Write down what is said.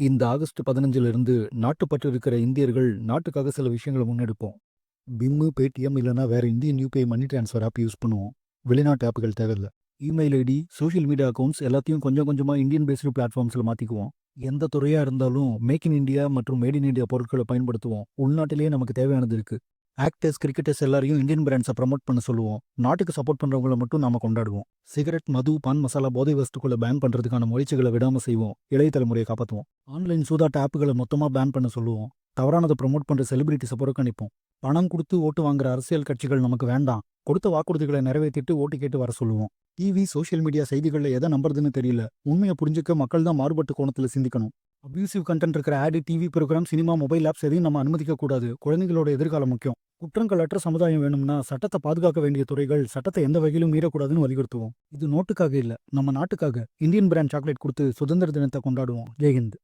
இந்த ஆகஸ்ட் 15லிருந்து நாட்டுப்பற்று இருக்கிற இந்தியர்கள் நாட்டுக்காக சில விஷயங்களை முன்னெடுப்போம். பிம்மு, பேடிஎம் இல்லைனா வேற Indian UPI money transfer app use பண்ணுவோம். வெளிநாட்டு ஆப்புகள் தேவையில்ல. Email ID, social media accounts எல்லாத்தையும் கொஞ்சம் கொஞ்சமா இந்தியன் பேஸ்டு பிளாட்ஃபார்ம்ஸில் மாற்றிக்குவோம். எந்த துறையாக இருந்தாலும் மேக் இன் இந்தியா மற்றும் மேட் இன் இந்தியா பொருட்களை பயன்படுத்துவோம். உள்நாட்டிலேயே நமக்கு தேவையானது இருக்கு. ஆக்டர்ஸ், கிரிக்கெட்டர்ஸ் எல்லாரையும் இந்தியன் பிராண்ட்ஸை ப்ரமோட் பண்ண சொல்லுவோம். நாட்டுக்கு சப்போர்ட் பண்ணுறவங்கள மட்டும் நாம கொண்டாடுவோம். சிகரெட், மது, பான் மசாலா, போதை வஸ்துக்களை பேன் பண்ணுறதுக்கான முயற்சிகளை விடாமல் செய்வோம். இளைய தலைமுறையை காப்பாற்றுவோம். ஆன்லைன் சூதாட்ட ஆப்புகளை மொத்தமாக பேன் பண்ண சொல்லுவோம். தவறானதை ப்ரமோட் பண்ணுற செலிபிரிட்டிஸை புறக்கணிப்போம். பணம் கொடுத்து ஓட்டு வாங்குற அரசியல் கட்சிகள் நமக்கு வேண்டாம். கொடுத்த வாக்குறுதிகளை நிறைவேற்றிட்டு ஓட்டு கேட்டு வர சொல்லுவோம். டிவி, சோஷியல் மீடியா செய்திகளில் எதை நம்புறதுன்னு தெரியல. உண்மையை புரிஞ்சுக்க மக்கள் தான் மாறுபட்ட கோணத்தில் சிந்திக்கணும். அபியூசிவ் கண்டென்ட் இருக்கிற ஆடு, TV program, cinema, mobile apps எதையும் நம்ம அனுமதிக்க கூடாது. குழந்தைகளோட எதிர்காலம் முக்கியம். குற்றங்களற்ற சமுதாயம் வேணும்னா சட்டத்தை பாதுகாக்க வேண்டிய துறைகள் சட்டத்தை எந்த வகையிலும் மீறக்கூடாதுன்னு வலியுறுத்துவோம். இது நோட்டுக்காக இல்ல, நம்ம நாட்டுக்காக. இந்தியன் பிராண்ட் சாக்லேட் கொடுத்து சுதந்திர தினத்தை கொண்டாடுவோம். ஜெய்ஹிந்த்.